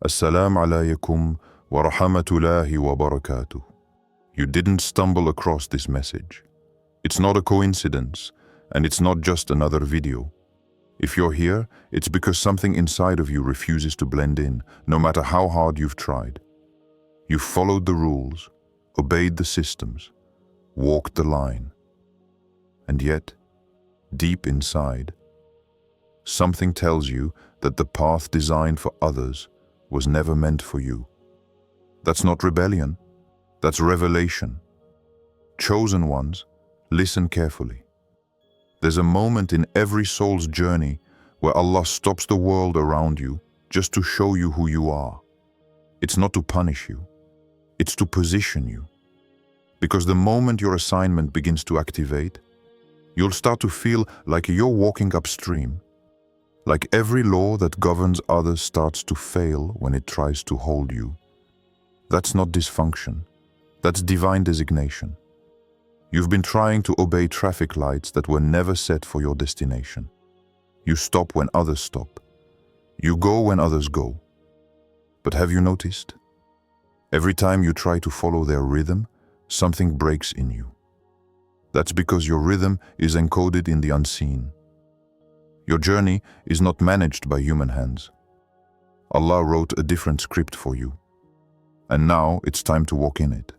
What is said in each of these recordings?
Assalamu alaikum wa rahmatullahi wa barakatuh. You didn't stumble across this message. It's not a coincidence, and it's not just another video. If you're here, it's because something inside of you refuses to blend in, no matter how hard you've tried. You've followed the rules, obeyed the systems, walked the line. And yet, deep inside, something tells you that the path designed for others was never meant for you. That's not rebellion, that's revelation. Chosen ones, listen carefully. There's a moment in every soul's journey where Allah stops the world around you just to show you who you are. It's not to punish you, it's to position you. Because the moment your assignment begins to activate, you'll start to feel like you're walking upstream. Like every law that governs others starts to fail when it tries to hold you. That's not dysfunction. That's divine designation. You've been trying to obey traffic lights that were never set for your destination. You stop when others stop. You go when others go. But have you noticed? Every time you try to follow their rhythm, something breaks in you. That's because your rhythm is encoded in the unseen. Your journey is not managed by human hands. Allah wrote a different script for you. And now it's time to walk in it.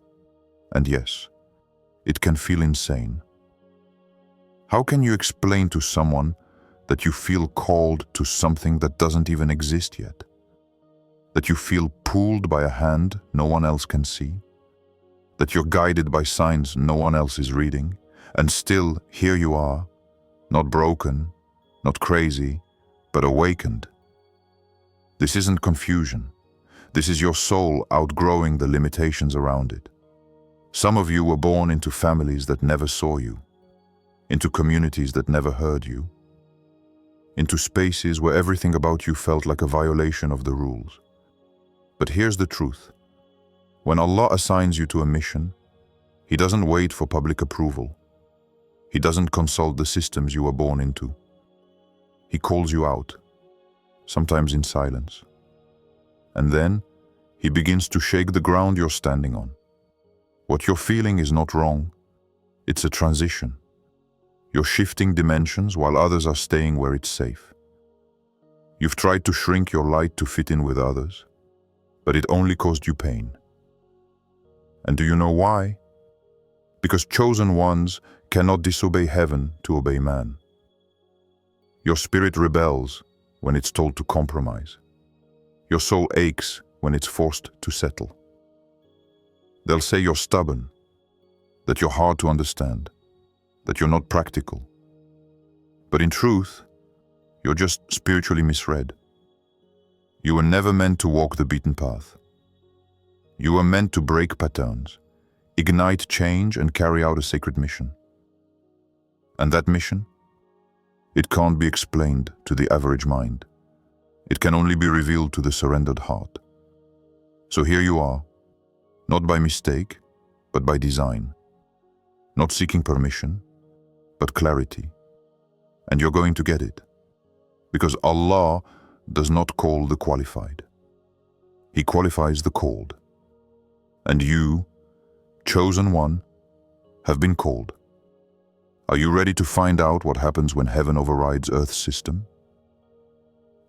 And yes, it can feel insane. How can you explain to someone that you feel called to something that doesn't even exist yet? That you feel pulled by a hand no one else can see? That you're guided by signs no one else is reading? And still, here you are, not broken, not crazy, but awakened. This isn't confusion. This is your soul outgrowing the limitations around it. Some of you were born into families that never saw you, into communities that never heard you, into spaces where everything about you felt like a violation of the rules. But here's the truth. When Allah assigns you to a mission, He doesn't wait for public approval. He doesn't consult the systems you were born into. He calls you out, sometimes in silence. And then, He begins to shake the ground you're standing on. What you're feeling is not wrong. It's a transition. You're shifting dimensions while others are staying where it's safe. You've tried to shrink your light to fit in with others, but it only caused you pain. And do you know why? Because chosen ones cannot disobey heaven to obey man. Your spirit rebels when it's told to compromise. Your soul aches when it's forced to settle. They'll say you're stubborn, that you're hard to understand, that you're not practical. But in truth, you're just spiritually misread. You were never meant to walk the beaten path. You were meant to break patterns, ignite change, and carry out a sacred mission. And that mission? It can't be explained to the average mind. It can only be revealed to the surrendered heart. So here you are, not by mistake, but by design. Not seeking permission, but clarity. And you're going to get it. Because Allah does not call the qualified. He qualifies the called. And you, chosen one, have been called. Are you ready to find out what happens when heaven overrides Earth's system?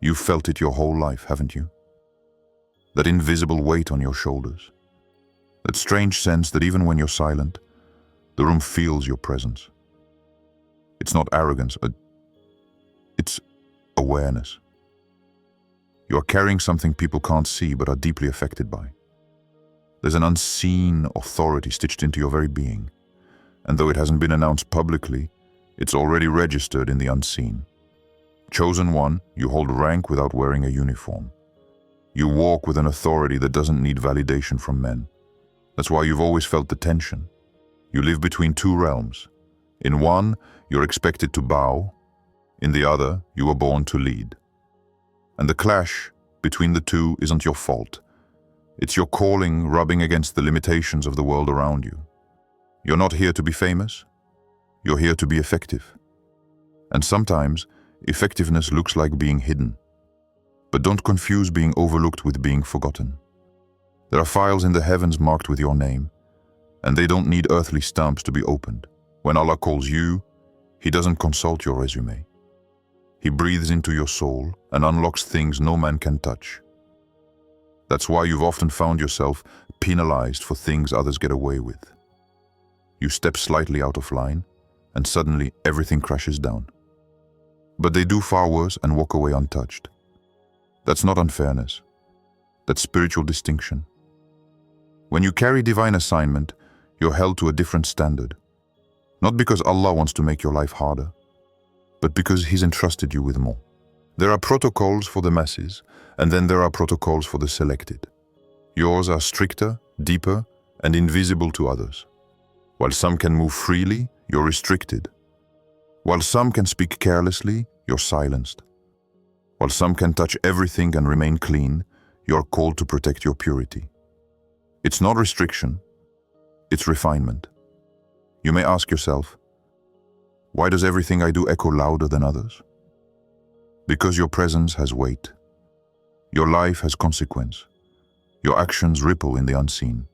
You've felt it your whole life, haven't you? That invisible weight on your shoulders. That strange sense that even when you're silent, the room feels your presence. It's not arrogance, it's awareness. You are carrying something people can't see but are deeply affected by. There's an unseen authority stitched into your very being. And though it hasn't been announced publicly, it's already registered in the unseen. Chosen one, you hold rank without wearing a uniform. You walk with an authority that doesn't need validation from men. That's why you've always felt the tension. You live between two realms. In one, you're expected to bow. In the other, you were born to lead. And the clash between the two isn't your fault. It's your calling rubbing against the limitations of the world around you. You're not here to be famous. You're here to be effective. And sometimes, effectiveness looks like being hidden. But don't confuse being overlooked with being forgotten. There are files in the heavens marked with your name, and they don't need earthly stamps to be opened. When Allah calls you, He doesn't consult your resume. He breathes into your soul and unlocks things no man can touch. That's why you've often found yourself penalized for things others get away with. You step slightly out of line, and suddenly everything crashes down. But they do far worse and walk away untouched. That's not unfairness. That's spiritual distinction. When you carry divine assignment, you're held to a different standard. Not because Allah wants to make your life harder, but because He's entrusted you with more. There are protocols for the masses, and then there are protocols for the selected. Yours are stricter, deeper, and invisible to others. While some can move freely, you're restricted. While some can speak carelessly, you're silenced. While some can touch everything and remain clean, you're called to protect your purity. It's not restriction, it's refinement. You may ask yourself, why does everything I do echo louder than others? Because your presence has weight. Your life has consequence. Your actions ripple in the unseen.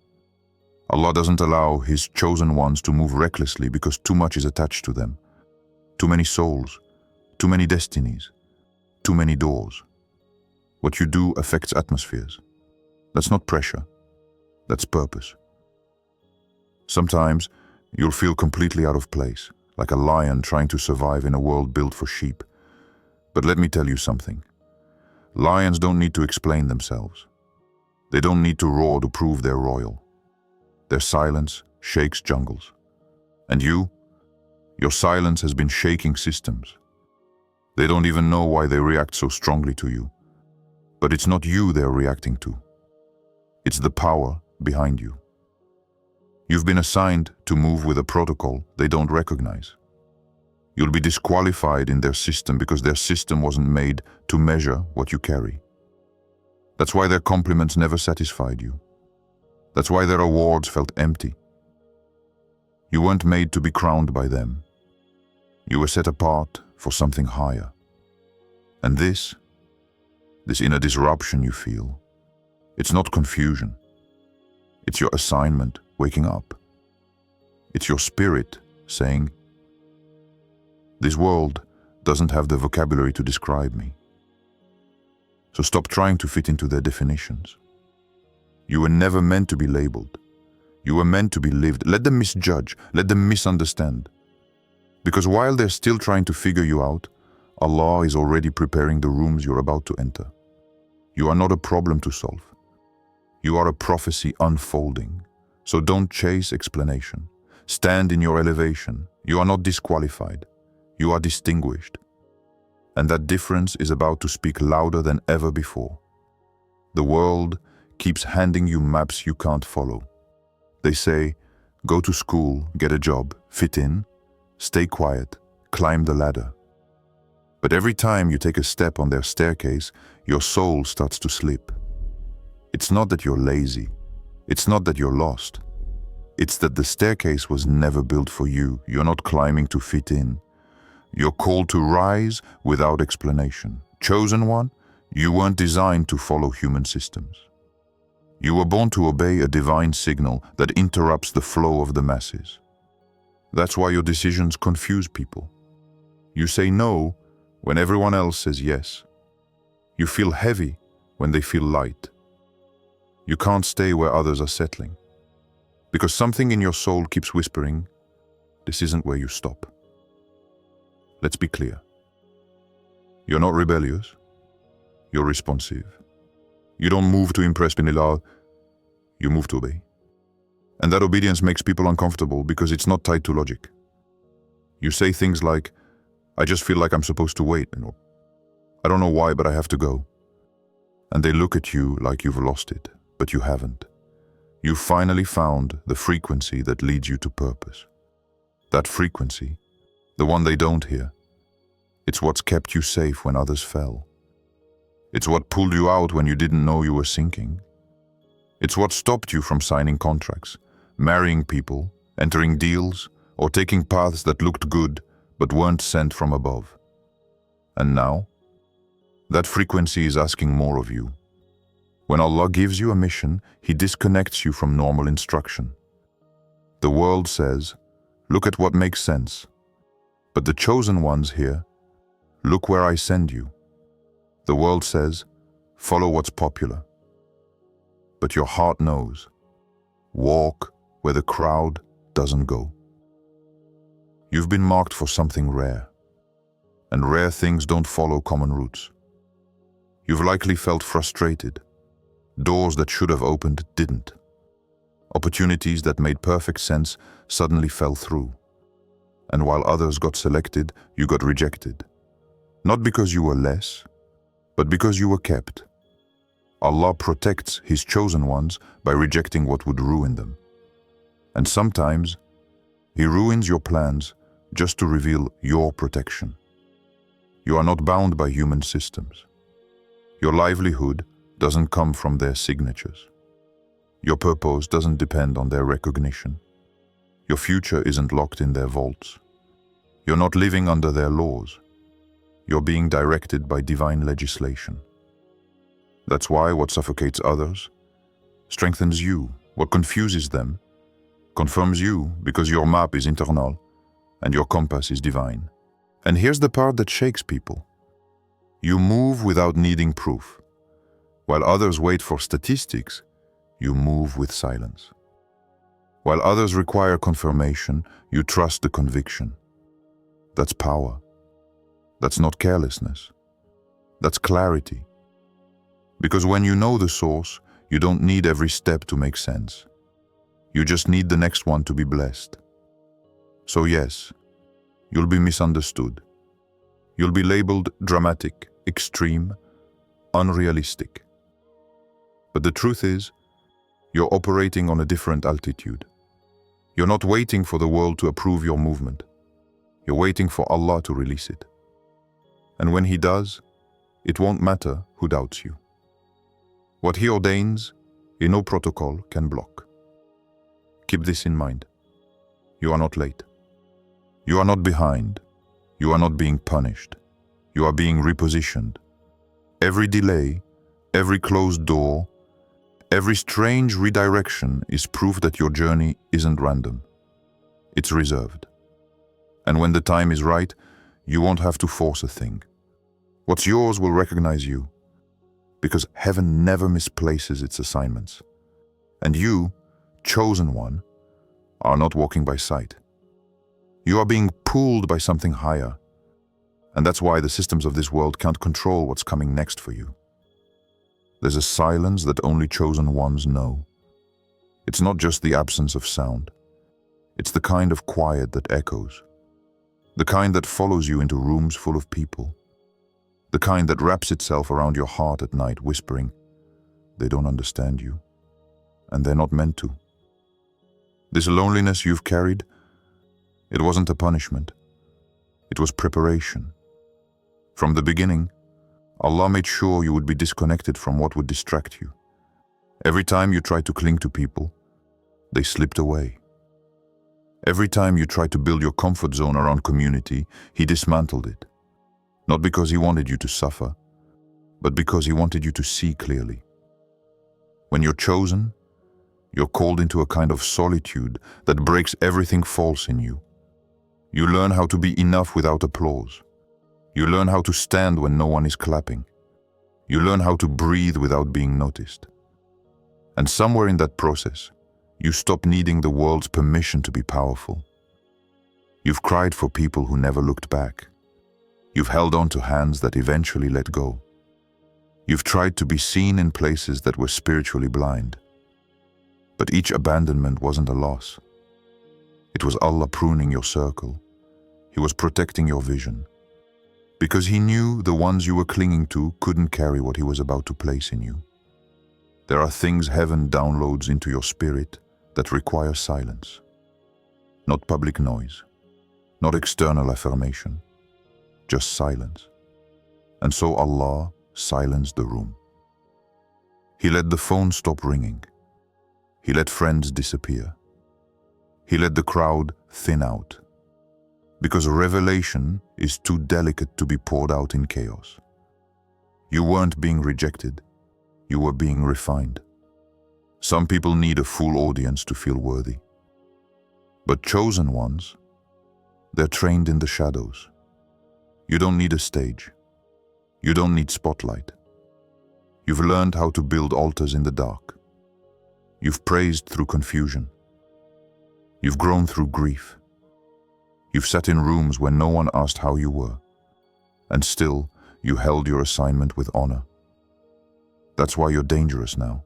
Allah doesn't allow His chosen ones to move recklessly because too much is attached to them. Too many souls, too many destinies, too many doors. What you do affects atmospheres. That's not pressure, that's purpose. Sometimes you'll feel completely out of place, like a lion trying to survive in a world built for sheep. But let me tell you something. Lions don't need to explain themselves. They don't need to roar to prove they're royal. Their silence shakes jungles. And your silence has been shaking systems. They don't even know why they react so strongly to you. But it's not you they're reacting to. It's the power behind you. You've been assigned to move with a protocol they don't recognize. You'll be disqualified in their system because their system wasn't made to measure what you carry. That's why their compliments never satisfied you. That's why their awards felt empty. You weren't made to be crowned by them. You were set apart for something higher. And this inner disruption you feel, it's not confusion. It's your assignment waking up. It's your spirit saying, this world doesn't have the vocabulary to describe me. So stop trying to fit into their definitions. You were never meant to be labeled. You were meant to be lived. Let them misjudge. Let them misunderstand. Because while they're still trying to figure you out, Allah is already preparing the rooms you're about to enter. You are not a problem to solve. You are a prophecy unfolding. So don't chase explanation. Stand in your elevation. You are not disqualified. You are distinguished. And that difference is about to speak louder than ever before. The world keeps handing you maps you can't follow. They say, go to school, get a job, fit in, stay quiet, climb the ladder. But every time you take a step on their staircase, your soul starts to slip. It's not that you're lazy. It's not that you're lost. It's that the staircase was never built for you. You're not climbing to fit in. You're called to rise without explanation. Chosen one, you weren't designed to follow human systems. You were born to obey a divine signal that interrupts the flow of the masses. That's why your decisions confuse people. You say no when everyone else says yes. You feel heavy when they feel light. You can't stay where others are settling. Because something in your soul keeps whispering, this isn't where you stop. Let's be clear. You're not rebellious. You're responsive. You don't move to impress Binilal. You move to obey. And that obedience makes people uncomfortable because it's not tied to logic. You say things like, I just feel like I'm supposed to wait. I don't know why, but I have to go. And they look at you like you've lost it, but you haven't. You finally found the frequency that leads you to purpose. That frequency, the one they don't hear, it's what's kept you safe when others fell. It's what pulled you out when you didn't know you were sinking. It's what stopped you from signing contracts, marrying people, entering deals, or taking paths that looked good but weren't sent from above. And now, That frequency is asking more of you. When Allah gives you a mission, He disconnects you from normal instruction. The world says, look at what makes sense. But the chosen ones here, look where I send you. The world says, follow what's popular. But your heart knows, walk where the crowd doesn't go. You've been marked for something rare, and rare things don't follow common routes. You've likely felt frustrated. Doors that should have opened didn't. Opportunities that made perfect sense suddenly fell through. And while others got selected, you got rejected. Not because you were less, but because you were kept. Allah protects His chosen ones by rejecting what would ruin them. And sometimes, He ruins your plans just to reveal your protection. You are not bound by human systems. Your livelihood doesn't come from their signatures. Your purpose doesn't depend on their recognition. Your future isn't locked in their vaults. You're not living under their laws. You're being directed by divine legislation. That's why what suffocates others strengthens you. What confuses them confirms you, because your map is internal and your compass is divine. And here's the part that shakes people. You move without needing proof. While others wait for statistics, you move with silence. While others require confirmation, you trust the conviction. That's power. That's not carelessness. That's clarity. Because when you know the source, you don't need every step to make sense. You just need the next one to be blessed. So yes, you'll be misunderstood. You'll be labeled dramatic, extreme, unrealistic. But the truth is, you're operating on a different altitude. You're not waiting for the world to approve your movement. You're waiting for Allah to release it. And when He does, it won't matter who doubts you. What He ordains, no protocol can block. Keep this in mind. You are not late. You are not behind. You are not being punished. You are being repositioned. Every delay, every closed door, every strange redirection is proof that your journey isn't random. It's reserved. And when the time is right, you won't have to force a thing. What's yours will recognize you, because heaven never misplaces its assignments. And you, chosen one, are not walking by sight. You are being pulled by something higher. And that's why the systems of this world can't control what's coming next for you. There's a silence that only chosen ones know. It's not just the absence of sound. It's the kind of quiet that echoes. The kind that follows you into rooms full of people. The kind that wraps itself around your heart at night, whispering, they don't understand you, and they're not meant to. This loneliness you've carried, it wasn't a punishment. It was preparation. From the beginning, Allah made sure you would be disconnected from what would distract you. Every time you tried to cling to people, they slipped away. Every time you tried to build your comfort zone around community, He dismantled it. Not because He wanted you to suffer, but because He wanted you to see clearly. When you're chosen, you're called into a kind of solitude that breaks everything false in you. You learn how to be enough without applause. You learn how to stand when no one is clapping. You learn how to breathe without being noticed. And somewhere in that process, you stop needing the world's permission to be powerful. You've cried for people who never looked back. You've held on to hands that eventually let go. You've tried to be seen in places that were spiritually blind. But each abandonment wasn't a loss. It was Allah pruning your circle. He was protecting your vision. Because He knew the ones you were clinging to couldn't carry what He was about to place in you. There are things heaven downloads into your spirit that require silence. Not public noise, not external affirmation, just silence. And so Allah silenced the room. He let the phone stop ringing. He let friends disappear. He let the crowd thin out. Because revelation is too delicate to be poured out in chaos. You weren't being rejected, you were being refined. Some people need a full audience to feel worthy. But chosen ones, they're trained in the shadows. You don't need a stage. You don't need spotlight. You've learned how to build altars in the dark. You've praised through confusion. You've grown through grief. You've sat in rooms where no one asked how you were. And still, you held your assignment with honor. That's why you're dangerous now.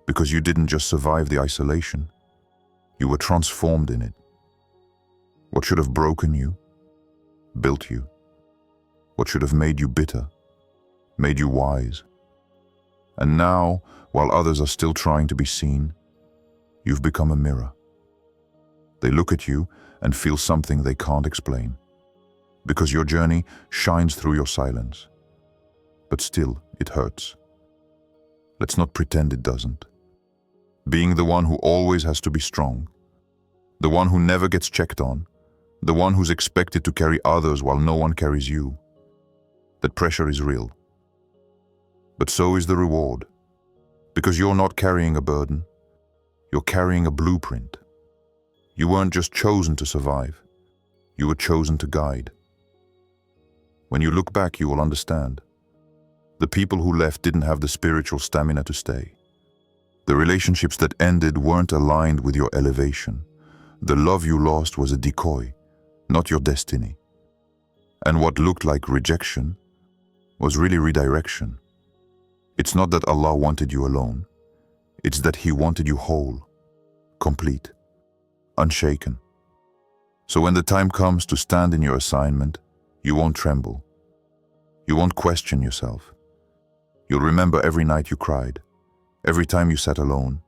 Because you didn't just survive the isolation, you were transformed in it. What should have broken you, built you. What should have made you bitter, made you wise. And now, while others are still trying to be seen, you've become a mirror. They look at you and feel something they can't explain. Because your journey shines through your silence. But still, it hurts. Let's not pretend it doesn't. Being the one who always has to be strong, the one who never gets checked on, the one who's expected to carry others while no one carries you. That pressure is real. But so is the reward. Because you're not carrying a burden, you're carrying a blueprint. You weren't just chosen to survive, you were chosen to guide. When you look back, you will understand. The people who left didn't have the spiritual stamina to stay. The relationships that ended weren't aligned with your elevation. The love you lost was a decoy, not your destiny. And what looked like rejection was really redirection. It's not that Allah wanted you alone. It's that He wanted you whole, complete, unshaken. So when the time comes to stand in your assignment, you won't tremble. You won't question yourself. You'll remember every night you cried, every time you sat alone,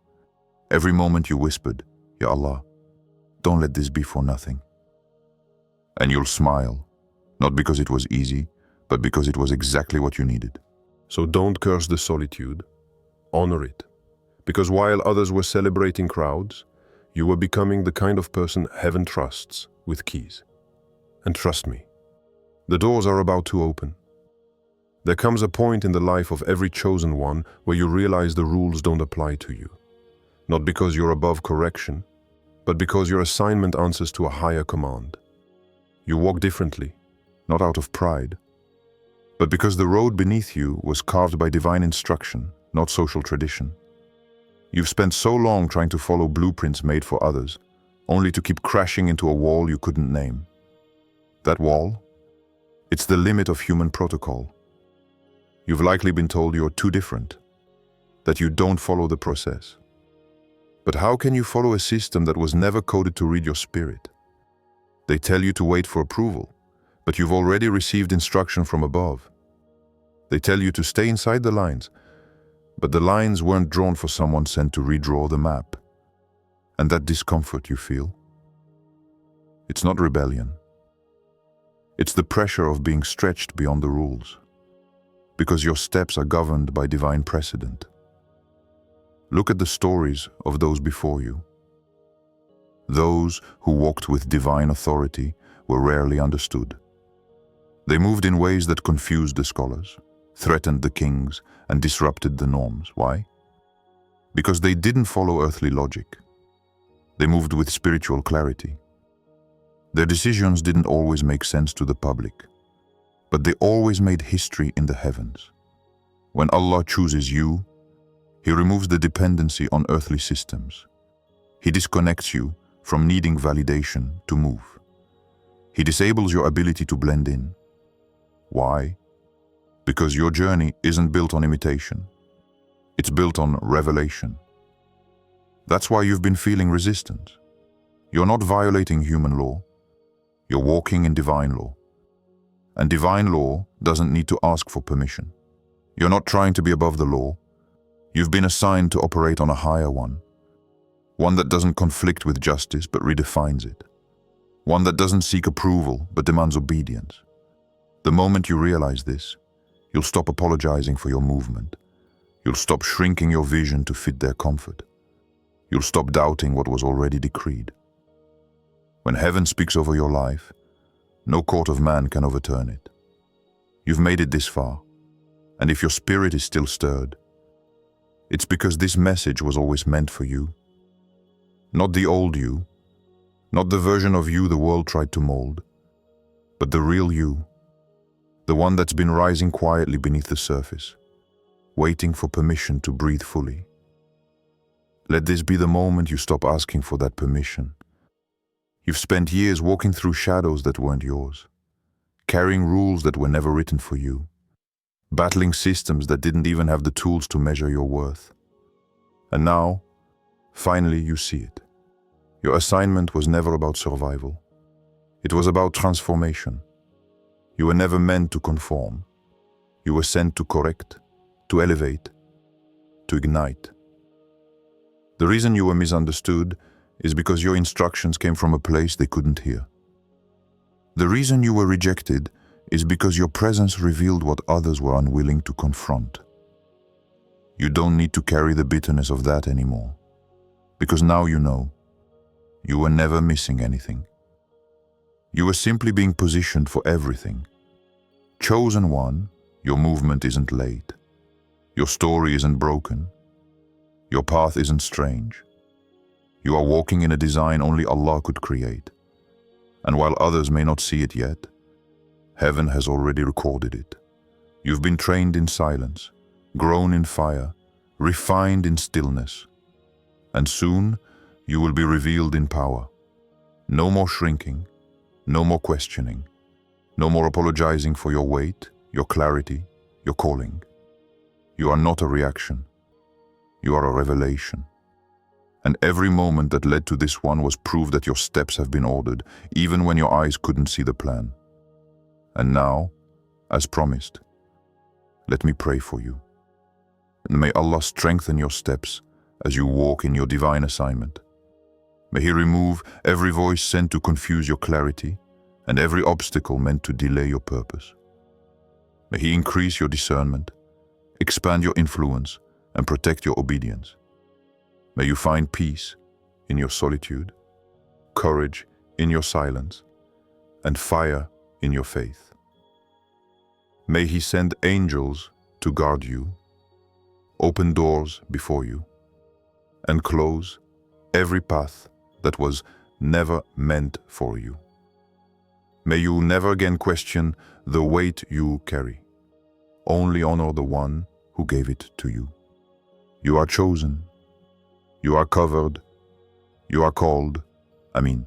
every moment you whispered, Ya Allah, don't let this be for nothing. And you'll smile, not because it was easy, but because it was exactly what you needed. So don't curse the solitude, honor it. Because while others were celebrating crowds, you were becoming the kind of person heaven trusts with keys. And trust me, the doors are about to open. There comes a point in the life of every chosen one where you realize the rules don't apply to you. Not because you're above correction, but because your assignment answers to a higher command. You walk differently, not out of pride, but because the road beneath you was carved by divine instruction, not social tradition. You've spent so long trying to follow blueprints made for others, only to keep crashing into a wall you couldn't name. That wall? It's the limit of human protocol. You've likely been told you're too different, that you don't follow the process. But how can you follow a system that was never coded to read your spirit? They tell you to wait for approval, but you've already received instruction from above. They tell you to stay inside the lines, but the lines weren't drawn for someone sent to redraw the map. And that discomfort you feel, it's not rebellion. It's the pressure of being stretched beyond the rules, because your steps are governed by divine precedent. Look at the stories of those before you. Those who walked with divine authority were rarely understood. They moved in ways that confused the scholars, threatened the kings, and disrupted the norms. Why? Because they didn't follow earthly logic. They moved with spiritual clarity. Their decisions didn't always make sense to the public, but they always made history in the heavens. When Allah chooses you, He removes the dependency on earthly systems. He disconnects you from needing validation to move. He disables your ability to blend in. Why? Because your journey isn't built on imitation. It's built on revelation. That's why you've been feeling resistance. You're not violating human law. You're walking in divine law. And divine law doesn't need to ask for permission. You're not trying to be above the law. You've been assigned to operate on a higher one that doesn't conflict with justice but redefines it. One that doesn't seek approval but demands obedience. The moment you realize this, you'll stop apologizing for your movement. You'll stop shrinking your vision to fit their comfort. You'll stop doubting what was already decreed. When heaven speaks over your life, no court of man can overturn it. You've made it this far. And if your spirit is still stirred, it's because this message was always meant for you. Not the old you, not the version of you the world tried to mold, but the real you, the one that's been rising quietly beneath the surface, waiting for permission to breathe fully. Let this be the moment you stop asking for that permission. You've spent years walking through shadows that weren't yours, carrying rules that were never written for you, battling systems that didn't even have the tools to measure your worth. And now, finally you see it. Your assignment was never about survival. It was about transformation. You were never meant to conform. You were sent to correct, to elevate, to ignite. The reason you were misunderstood is because your instructions came from a place they couldn't hear. The reason you were rejected is because your presence revealed what others were unwilling to confront. You don't need to carry the bitterness of that anymore, because now you know, you were never missing anything. You were simply being positioned for everything. Chosen one, your movement isn't late. Your story isn't broken. Your path isn't strange. You are walking in a design only Allah could create. And while others may not see it yet, heaven has already recorded it. You've been trained in silence, grown in fire, refined in stillness. And soon, you will be revealed in power. No more shrinking, no more questioning, no more apologizing for your weight, your clarity, your calling. You are not a reaction. You are a revelation. And every moment that led to this one was proof that your steps have been ordered, even when your eyes couldn't see the plan. And now, as promised, let me pray for you. And may Allah strengthen your steps as you walk in your divine assignment. May He remove every voice sent to confuse your clarity and every obstacle meant to delay your purpose. May He increase your discernment, expand your influence, and protect your obedience. May you find peace in your solitude, courage in your silence, and fire in your faith. May He send angels to guard you, open doors before you, and close every path that was never meant for you. May you never again question the weight you carry. Only honor the one who gave it to you. You are chosen. You are covered. You are called. Amin.